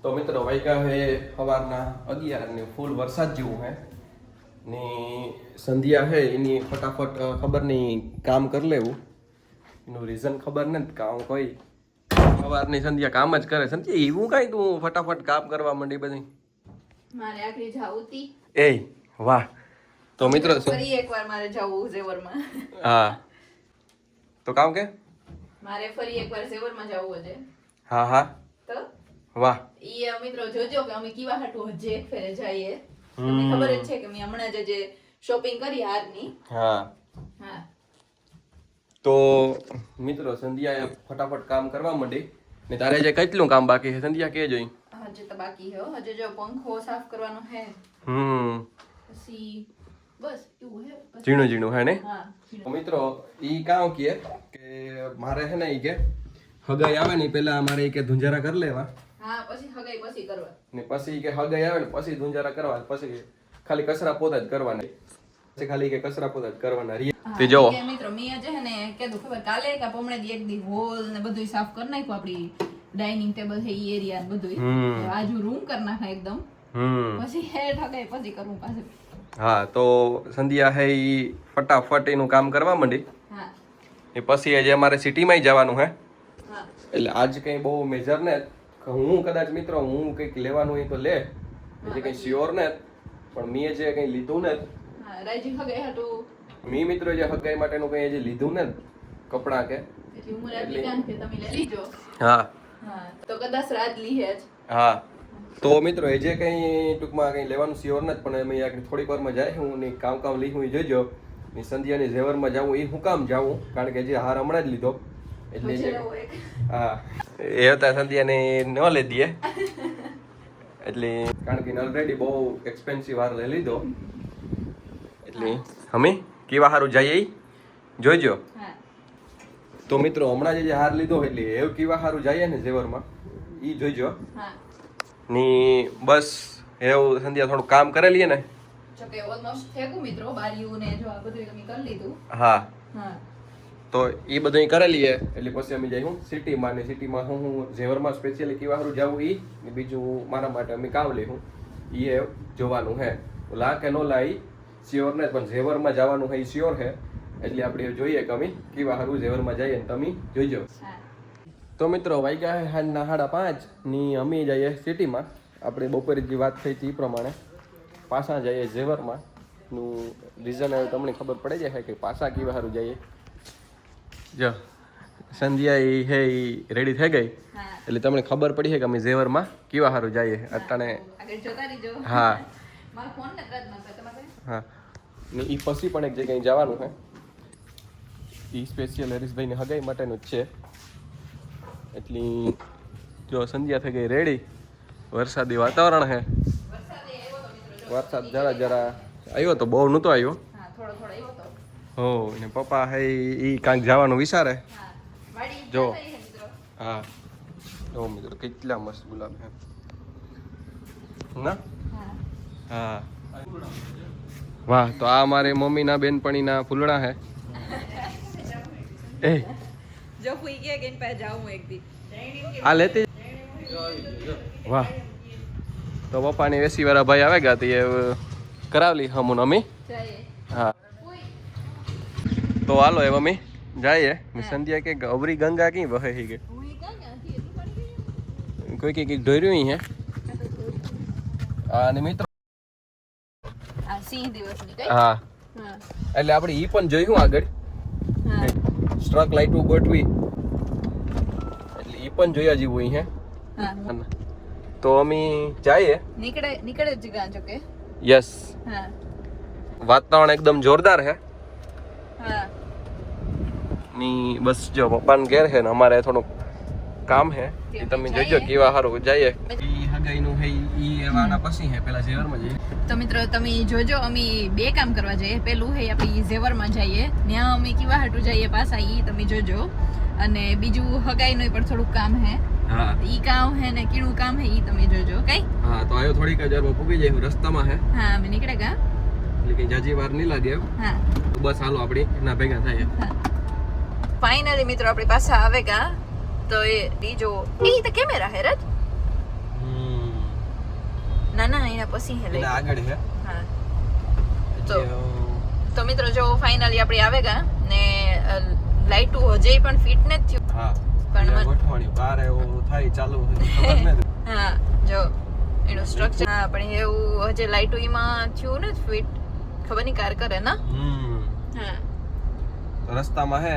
તો મિત્રો વાગ્યા હે સવારના 11 ને ફૂલ વરસાદ જેવું હે ને સંધ્યા હે એની ફટાફટ ખબર નહીં કામ કરી લેવું એનું રીઝન ખબર નથી કામ કોઈ સવારની સંધ્યા કામ જ કરે સંધ્યા એવું કાંઈ તું ફટાફટ કામ કરવા માંડી બધી મારે આખરી જાવું તી એ વાહ તો મિત્રો ફરી એકવાર મારે જાવું ઝેવરમાં હા તો કામ કે મારે ફરી એકવાર ઝેવરમાં જાવું છે હા હા તો વાહ ઈ મિત્રો જોજો કે અમે કેવા હાટુ હજે એક ફેરે જઈએ તમને ખબર જ છે કે મેં હમણાં જે શોપિંગ કરી હારની હા હા તો મિત્રો સંધ્યાએ ફટાફટ કામ કરવા માંડી ને તારે જે કેટલું કામ બાકી છે સંધ્યા કે જોઈ હજે તો બાકી હે હજે જો પંખો સાફ કરવાનો હે પછી બસ એવું હે ઝીણું ઝીણું હે ને હા તો મિત્રો ઈ કામ કે મારે હે ને ઈ કે હગાઈ આવે ને પેલા મારે ઈ કે ધુંજારા કરી લેવા હા પછી હગાઈ પછી કરવા ને પછી કે હગાઈ આવે ને પછી ધુંજારા કરવા પછી ખાલી કચરા પોતા જ કરવાના પછી ખાલી કે કચરા પોતા જ કરવાના તે જો કે મિત્રો મેં આજે હે ને કીધું ખબર કાલે કે પમણે દી એક દી હોલ ને બધું સાફ કરી નાખ્યું આપડી ડાઇનિંગ ટેબલ છે ઈ એરિયા ને બધું આજુ રૂમ કરી નાખા એકદમ પછી હેડ હગાઈ પછી કરું પાછું હા તો સંધ્યા હે ઈ ફટાફટ એનું કામ કરવા માંડી હા એ પછી આજે અમારે સિટીમાં જવાનું હે હા એટલે આજ કઈ બહુ મેજર ને હું કદાચ મિત્રો હું કંઈક લેવાનું હોય તો લે એટલે કઈ શ્યોર ને પણ મેં જે કઈ લીધું ને હા રાજી હગાઈ હાટુ મેં મિત્રો જે હગાઈ માટેનું કઈ જે લીધું ને કપડા કે એટલી ઉંમર આપી કાન કે તમે લઈ લીજો હા હા તો કદાચ રાત લીહે જ હા તો મિત્રો એ જે કઈ ટૂંકમાં કઈ લેવાનું શ્યોર નથી પણ અમે થોડીક વારમાં જાય હું ને કામ લઈ હું જોઈજો ની સંધ્યાની ઝેવરમાં જાઉં એ હું કામ જાઉં કારણ કે જે હાર હમણાં જ લીધો એટલે જે હા એ હતા સંધ્યાને ન લઈ દઈએ એટલે કારણ કે ઓલરેડી બહુ એક્સપેન્સિવ હાર લઈ લીધો એટલે અમે કેવા હારું જઈએ જોઈજો હા તો મિત્રો હમણાં જે હાર લીધો એટલે એવું કેવા હારું જઈએ ને ઝેવરમાં ઈ જોઈજો હા ની બસ એવું સંધ્યા થોડું કામ કરેલીએ ને જો કે ઓલમોસ્ટ થેગું મિત્રો બારીઓ ને જો આ બધું તમે કરી લીધું હા હા તો એ બધું કરેલીએ એટલે પછી અમે જઈ હું સિટીમાં ને સિટીમાં હું ઝેવરમાં સ્પેશિયલી કેવા હારું જાવું ઈ ને બીજું મારા માટે અમે કામ લઈ હું એ જોવાનું હે લા કે નો લા ઈ શ્યોર ને પણ ઝેવરમાં જવાનું હે ઈ શ્યોર હે એટલે આપણે જોઈએ કે અમે કેવા હારું ઝેવરમાં જઈએ ને તમે જોઈજો હા તો મિત્રો વાગ્યા હે સાંજના 5:30 ની અમે જઈએ સિટીમાં આપણે બપોરે જે વાત થઈ હતી એ પ્રમાણે પાછા જઈએ ઝેવરમાં નું રીઝન હવે તમને ખબર પડી જાય કે પાછા કેવા સારું જઈએ જો સંધ્યા એ હે એ રેડી થઈ ગઈ હા એટલે તમને ખબર પડી છે કે અમે ઝેવરમાં કેવા સારું જઈએ અટાણે આગળ જોતા રહીજો હા મારો ફોન ને કદ માં તમારે હા ને એ પછી પણ એક જગ્યાએ જવાનું છે એ સ્પેશિયલ હરીશભાઈને હગાઈ માટેનું જ છે એટલે જો સંધ્યા થઈ ગઈ રેડી વરસાદી વાતાવરણ છે વરસાદ જરા આવ્યો તો બહુ નહોતો આવ્યો હા થોડો થોડો આવ્યો તો હો ને પપ્પા હે ઈ કાંઈક જવાનું વિચારે હા વાડી જો. જતા હે મિત્રો હા જો મિત્રો કેટલા મસ્ત ગુલાબ છે ના હા હા વાહ તો આ મારી મમ્મીના બેનપણીના ફૂલડા હે એ જો ફૂઈ કે કેન પાસે જાઉં એક દી આ લેતી વાહ તો પપ્પાની વેસી વાળા ભાઈ આવે ગયા તે કરાવલી હમું અમી જઈએ હા ફૂઈ તો હાલો એ મમ્મી જાય સંધ્યા કે અવરી ગંગા કી વહે હી કે ફૂઈ કા ક્યાંથી એટલું પાણી ગયું કોઈ કઈક ઢોર્યું હે અને મિત્રો આ સિંહ દિવસની કઈ હા હા એટલે આપણે ઈ પણ જોયું આગળ હા સ્ટ્રક લાઈટો ગોઠવી એટલે ઈ પણ જોયા જેવું હે હા તો અમે જઈએ નીકળે જ ગયા છો કે યસ હા વાતાવરણ એકદમ જોરદાર હે હા ની બસ જો પપ્પાને ઘેર હે ને અમારે થોડુંક કામ હે એ તમે જોજો કેવા સારું જઈએ ઈ હગાઈનું હે ઈ એવાના પછી હે પેલા ઝેવરમાં જઈએ તો મિત્રો તમે જોજો અમે બે કામ કરવા જઈએ પેલું હે આપણે ઝેવરમાં જઈએ ત્યાં અમે કેવા હાટું જઈએ પાછા ઈ તમે જોજો અને બીજું હગાઈનું પણ થોડુંક કામ હે હા ઈ કામ હે ને કીણું કામ હે ઈ તમે જોજો કઈ હા તો આયો થોડીક જ વારમાં પૂગી જાય રસ્તામાં હે હા અમે નીકળે ગયા એટલે કઈ જાજી વાર નહીં લાગે એમ હા તો બસ હાલો આપણી એના ભેગા થાય ફાઇનલી મિત્રો આપણી પાસે આવે ગયા તો એ બીજો એ તો કેમેરા હે રજ અહીંયા પછી હે એના આગળ છે હા તો મિત્રો જો ફાઇનલી આપણે આવે ગયા ને લાઈટો હજે પણ ફિટ ન થયું હા પણ ગોઠવણી બાર એવું થાય ચાલુ ખબર નથી હા જો એનું સ્ટ્રક્ચર હા પણ એવું હજે લાઈટો એમાં થયું ને ફિટ ખબર નહીં કાર કરે ને હા રસ્તામાં હે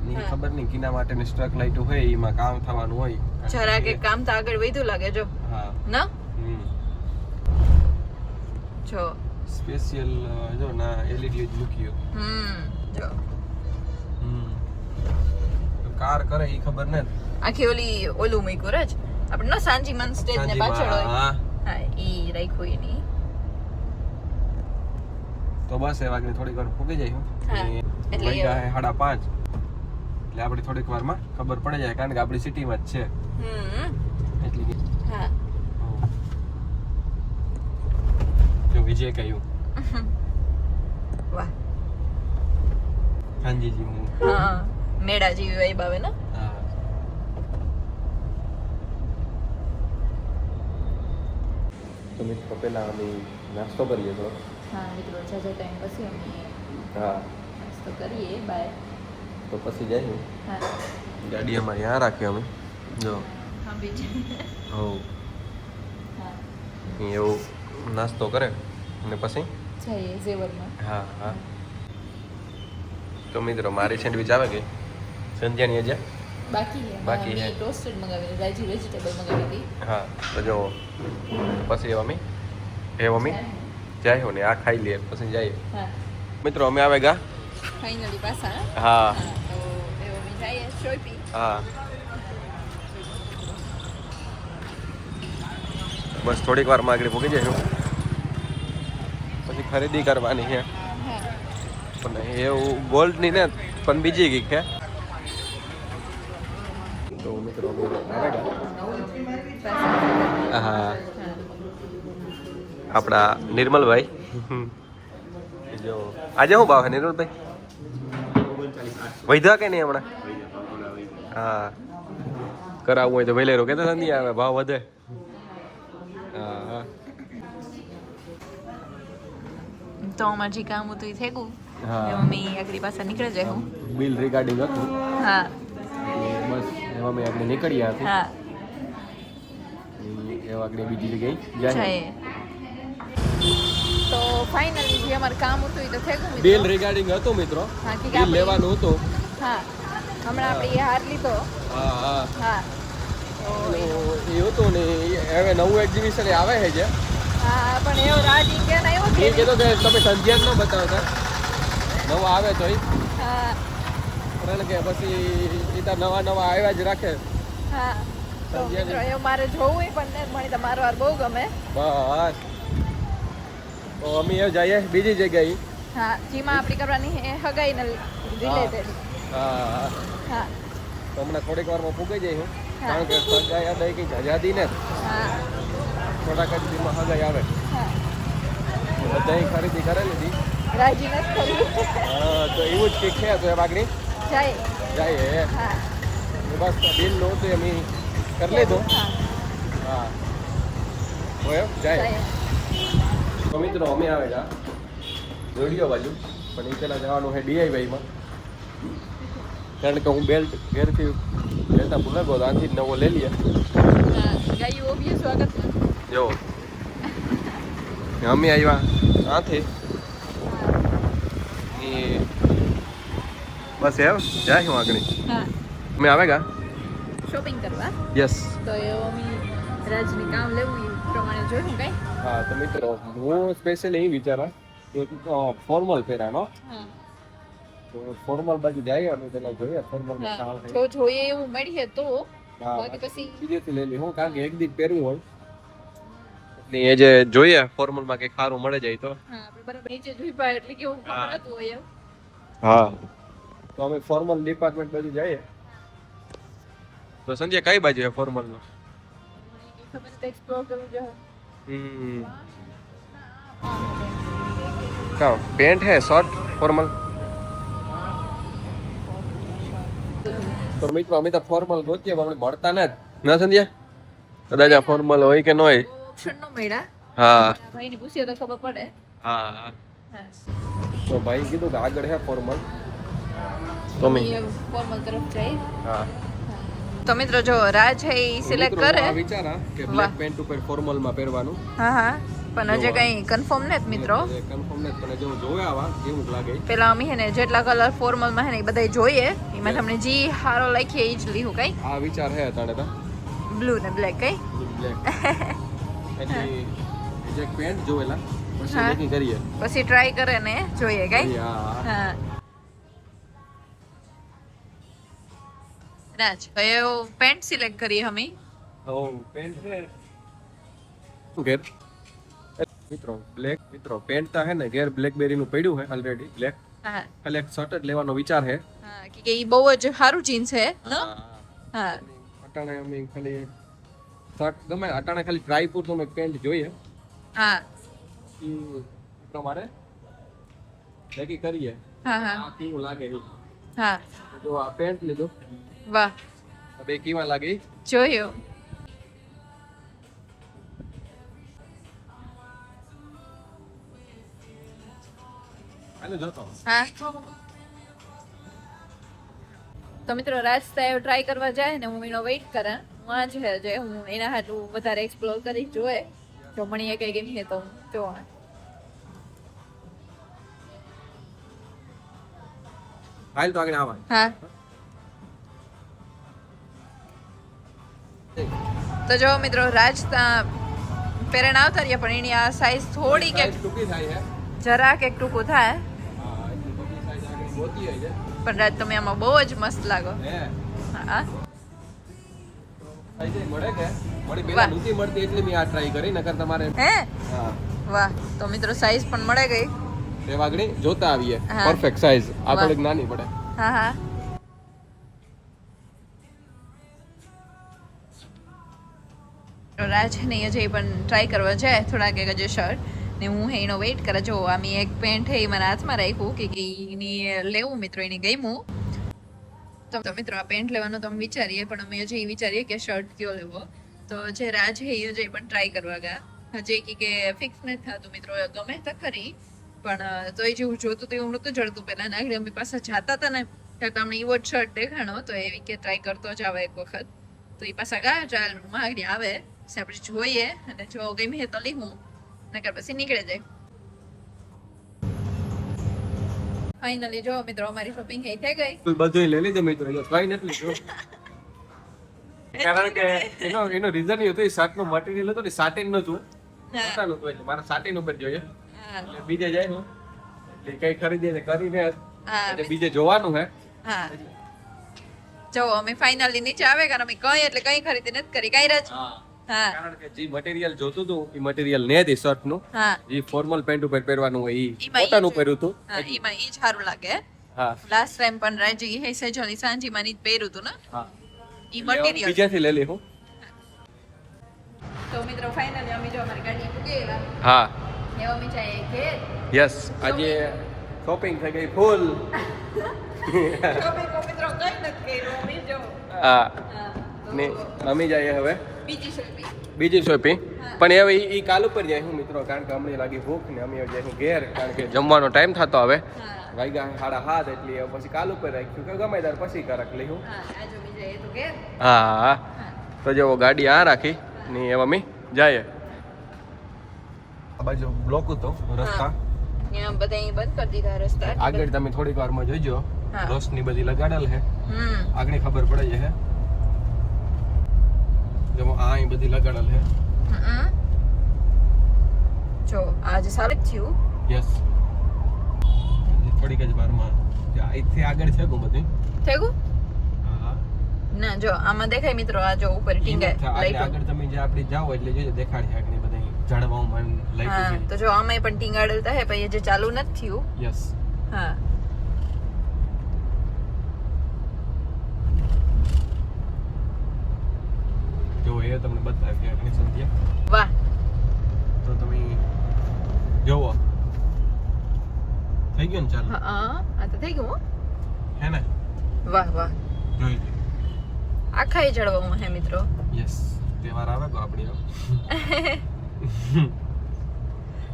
ની ખબર નહીં કિના માટેની સ્ટ્રક લાઈટો હોય એમાં કામ થવાનું હોય જરા કે કામ તો આગળ વધ્યું લાગે જો હા ના જો સ્પેશિયલ જો ના એલઈડી જ મૂક્યો જો કાર કરે ઈ ખબર ને આખી ઓલું મૂક્યું રજ આપણે ન સાંજીમાન સ્ટેજ ને પાછળ હોય હા ઈ રાખ્યું એની તો બસ એ વાગની થોડીક વાર ફૂગી જાય હા એટલે વાગ્યા હે 5:30 એટલે આપણે થોડીક વારમાં ખબર પડી જાય કારણ કે આપણી સિટીમાં જ છે એટલે કે હા જો વિજય કહ્યું વાહ હાંજીજી હું હા મેડા જેવી વાઈબ આવે ને હા તો મિત્રો પહેલા અમે નાસ્તો કરીએ તો હા મિત્રો જાજા ટાઈમ પછી અમે હા નાસ્તો કરીએ બાય તો પછી જઈએ હા ગાડી અમારી આ રાખી અમે જો હા બીજું હો હા એવું નાસ્તો કરે અને પછી જઈએ ઝેવરમાં હા હા તો મિત્રો મારી સેન્ડવિચ આવે ગઈ સંધ્યાની હજી બાકી બાકી હે. ટોસ્ટેડ મંગાવેલી રાજી વેજીટેબલ મંગાવી હતી હા તો જો પછી અમે જાય ને આ ખાઈ લઈએ પછી જઈએ હા મિત્રો અમે આવે ગા ફાઇનલી પાછા હા તો એવો અમે જઈએ શોપી હા બસ થોડીક વારમાં આગળ પૂકી જઈશું પછી ખરીદી કરવાની છે હા પણ એવું ગોલ્ડની ને પણ બીજી કઈક છે તો મિત્રો અમે આવે ગા હા આપણા નિર્મલભાઈ જો આજે શું ભાવ છે નિર્મલભાઈ વૈધા કે નહીં હમણાં હા કરાવવું હોય તો વહેલેરો કેતા નથી આવે ભાવ વધે હા હા તો અમારે જે કામ હતું એ થઈ ગયું હા. મમ્મી આગળ પાછા નીકળી જાય હું બિલ રિગાર્ડિંગ હતું હા એટલે બસ એમાં મેં આગળ નીકળ્યા હતી હા એ આગળ બીજી જગ્યાએ જાય જઈએ તો ફાઇનલી જે અમારું કામ હતું એ તો થઈ ગયું બિલ મિત્રો. રિગાર્ડિંગ હતું મિત્રો હા કે બિલ લેવાનું હતું હા હમણાં આપણે એ હાર લીધો હા હા હા તો એ હતું ને હવે નવું એક્ઝિબિશન આવે છે જે હા પણ એવો રાજ ઇન્ડિયન આવ્યો એ કે કીધો કે તમે સંધ્યા ન બતાવતા નવા આવે તો હા કારણ કે પછી એ તો નવા આવ્યા જ રાખે હા તો સંધ્યા મિત્રો એવું મારે જોવું પણ ને મને તો મારો વાર બહુ ગમે બસ તો અમે એ જઈએ બીજી જગ્યાએ હા જેમાં આપણી કરવાની છે હગાઈને રિલેટેડ હા હા તો હમણાં થોડીક વારમાં પૂકી જઈ હું હા. કારણ કે સગાઈ આ દઈ કંઈક આઝાદી ને હા થોડાક જ દીમાં સગાઈ આવે હા બધા ખરીદી કરી લીધી રાજી નથી થયું હા તો એવું જ કંઈક છે તો એ આગળ જાય જાય હા બસ બિલ નું તો એમ કરી લીધું હા હા હોય જાય જાય તો મિત્રો અમે આવેલા જોડિયો બાજુ પણ એ પહેલાં જવાનું છે ડીઆઈવાઈમાં કારણ કે હું બેલ્ટ ઘેરથી લેતા ભૂલે ગયો આથી જ નવો લઈ લઈએ હા ગાયું ઓબિયસ સ્વાગત જો અમે આવ્યા આથી બસ એમ જાય હું આગળ હા અમે આવે ગા શોપિંગ કરવા યસ તો એવો અમે રાજની કામ લેવું એ પ્રમાણે જોયું કઈ હા તો મિત્રો હું સ્પેશિયલી એ વિચારા કે ફોર્મલ પહેરાનો હા તો ફોર્મલ બાજુ જાય અમે પેલા જોઈએ ફોર્મલ માં કામ જો જોઈએ એવું મળીએ તો હા બાકી પછી બીજેથી લઈ લે હું કારણ કે એક દી પહેરવું હોય એટલે એ જે જોઈએ ફોર્મલ માં કઈ સારું મળે જાય તો હા આપણે બરાબર નીચે જોઈ પાય એટલે કેવું હા. ખબર હતું હોય એમ હા તો અમે ફોર્મલ ડિપાર્ટમેન્ટ બાજુ જઈએ તો સંજય કઈ બાજુ છે ફોર્મલ નો ખબર તો એક્સપ્લોર કરવું જોઈએ કા પેન્ટ હે શર્ટ ફોર્મલ તો મિત્રો અમે તો ફોર્મલ ગોતીએ પણ અમને મળતા ને ના સંજય કદાચ આ ફોર્મલ હોય કે ન હોય ઓપ્શન નો મળ્યા હા ભાઈને પૂછીએ તો ખબર પડે. હા હા તો ભાઈ કીધું કે આગળ હે ફોર્મલ તો મેં ફોર્મલ તરફ જઈ. હા તો મિત્રો જો રાજ છે એ સિલેક્ટ કરે. આ વિચારા કે બ્લેક પેન્ટ ઉપર ફોર્મલ માં પહેરવાનું. હા હા પણ હજે કઈ કન્ફર્મ નથી મિત્રો. કન્ફર્મ નથી પણ જો જોયા આવા કેવું લાગે. પેલા અમે હે ને જેટલા કલર ફોર્મલ માં હે ને એ બધા જોઈએ એમાં તમને જી હારો લખીએ એ જ લીધું કઈ. આ વિચાર હે તાણે તો બ્લુ ને બ્લેક કઈ. બ્લેક એટલે જે પેન્ટ જોવેલા પછી નક્કી કરીએ. પછી ટ્રાય કરે ને જોઈએ કઈ. હા રાજ કયો પેન્ટ સિલેક્ટ કરીએ અમે. ઓ પેન્ટ હે ઘેર મિત્રો બ્લેક મિત્રો પેન્ટ તા હે ને ઘેર બ્લેકબેરી નું પડ્યું હે ઓલરેડી બ્લેક. હા ખાલી એક શર્ટ જ લેવાનો વિચાર હે. હા કે ઈ બહુ જ સારું જીન્સ હે નો. હા અટાણે અમે ખાલી શર્ટ ગમે અટાણે ખાલી ટ્રાય પૂરતું અમે પેન્ટ જોઈએ. હા ઈ પ્રમાણે નક્કી કરીએ. હા હા આ કેવું લાગે ઈ. હા તો આ પેન્ટ લીધું. વાહ બે કેવા લાગે ઈ? જોયું. આને જોતો હા તો મિત્રો રાજતા ટ્રાય કરવા જાય ને હું એનો વેઇટ કરા. હું આ છે જે હું એના હાટું વધારે એક્સપ્લોર કરી જોએ જો મને કઈ ગમી તો જો હાલ તો આગળ આવા. હા તો જો મિત્રો રાજ પેરેન આવતા રહ્યા પણ એની આ સાઈઝ થોડી કે ટૂંકી થાય છે. જરાક એક ટૂંકું થાય હા એટલી મોટી સાઈઝ આગળ મોટી હોય છે. પણ રાજ તમે આમાં બહુ જ મસ્ત લાગો. હે હા સાઈઝ મળે કે મળી પેલા નહોતી મળતી એટલે મેં આ ટ્રાય કરી નકર તમારે હે હા વાહ તો મિત્રો સાઈઝ પણ મળે ગઈ. એ વાગણી જોતા આવીએ હા. પરફેક્ટ સાઈઝ આ વાહ. થોડીક નાની પડે. હા હા રાજ ને હજી પણ ટ્રાય કરવા જાય થોડાક એક હજી શર્ટ ને હું એનો વેઇટ કરે જો આમ એક પેન્ટ હે મારા હાથમાં રાખ્યું કે એની લેવું મિત્રો એને ગમ્યું તો મિત્રો આ પેન્ટ લેવાનું તો અમે વિચારીએ પણ અમે હજી વિચારીએ કે શર્ટ કયો લેવો તો જે રાજ હે એ હજી પણ ટ્રાય કરવા ગયા હજી કે ફિક્સ નથી થતું મિત્રો ગમે તો ખરી પણ તોય જેવું જોતું તો એવું નહોતું જડતું પહેલા નાગડી અમે પાછા જાતા હતા ને ત્યારે તમને એવો જ શર્ટ દેખાણો તો એવી કે ટ્રાય કરતો જ આવે એક વખત તો એ પાછા ગયા ચાલ માગડી આવે આપણે જોઈએ અને જો ગમી તો લીધું નકર પછી નીકળે જાય. ફાઇનલી જો મિત્રો અમારી શોપિંગ થઈ ગઈ. બધું લઈ લીધું મિત્રો જો ટ્રાય નથી લીધું કારણ કે એનો રીઝન એ હતું શર્ટ નું મટીરીયલ હતું ને સાટિન નતું પોતાનું હતું એટલે મારે સાટિન ઉપર જોઈએ એટલે બીજે જાય હું એટલે કઈ ખરીદીને કરીને એટલે બીજે જોવાનું હે. હા જો અમે ફાઇનલી નીચે આવે કારણ અમે કઈ એટલે કઈ ખરીદી નથી કરી કઈ રજ. હા કારણ કે જે મટીરીયલ જોતું હતું એ મટીરીયલ ને હતી શર્ટ નું હા જે ફોર્મલ પેન્ટ ઉપર પહેરવાનું હોય ઈ ઈમાં ઈ પોતાનું જ. પહેર્યું હતું. હા એમાં ઈ જ સારું લાગે. હા લાસ્ટ ટાઈમ પણ રાજી હે સેજોની સાંજીમાં ની જ પહેર્યું હતું ને હા ઈ મટીરીયલ. બીજાથી લઈ લે હું. તો મિત્રો ફાઇનલી અમે જો અમારી ગાડી પૂકી એવા હા એવો અમે જાય ઘેર યસ આજે શોપિંગ થઈ ગઈ ફૂલ. શોપિંગ મિત્રો કઈ નથી કર્યું અમે જો. હા હા ને અમે જઈએ હવે બીજી શોપિંગ. બીજી શોપિંગ પણ હવે ઈ કાલ ઉપર જાય હું મિત્રો કારણ કે અમને લાગી ભૂખ ને અમે જાય હું ઘેર કારણ કે જમવાનો ટાઈમ થતો હવે હા વાગ્યા 7:30 એટલે હવે પછી કાલ ઉપર રાખ્યું કે ગમે ત્યારે પછી કરક લઈ હું. હા આજો અમે જઈએ તો ઘેર. હા તો જો ગાડી આ રાખી ને હવે અમે જઈએ. આ બાજુ બ્લોક હતો રસ્તા ત્યાં બધા અહીં બંધ કરી દીધા રસ્તા. આગળ તમે થોડીક વારમાં જોઈજો હા. રોશની બધી લગાડેલ હે આગળ ખબર પડે છે હે જો આ અહીં બધી લગાડેલ હે. જો આજે સારું થયું. યસ થોડીક જ વારમાં અહીંથી આગળ છે ગો બધી. થઈ ગયું હા ના જો આમાં દેખાય મિત્રો આ જો ઉપર ટીંગાય લાઈટો. આગળ તમે જે આપડી જાઓ એટલે જોજો દેખાડશે આગળ બધા ઝાડવામાં લાઈટો હા તો જો આમાંય પણ ટીંગાડેલ હે પછી જે ચાલુ નથી થયું. યસ હા જો એ તમને બતાવી આગળ સંધ્યા વાહ તો તમે જોવો થઈ ગયું ને ચાલો હા આ તો થઈ ગયું હો. હે ને વાહ વાહ જોઈ લો આખા જળવામાં હે મિત્રો. યસ તહેવાર આવે તો આપણી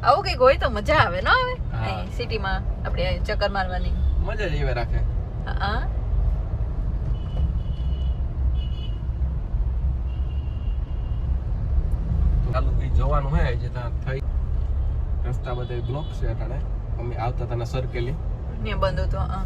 આવું કઈક હોય તો મજા આવે ન આવે હા. સિટીમાં આપણે ચક્કર મારવાની મજા જ એવે રાખે. હા ચાલુ ઈ જવાનું હે જે ત્યાં થઈ રસ્તા બધે બ્લોક છે અટાણે અમે આવતા હતા સર્કેલી ને બંધ હતો હા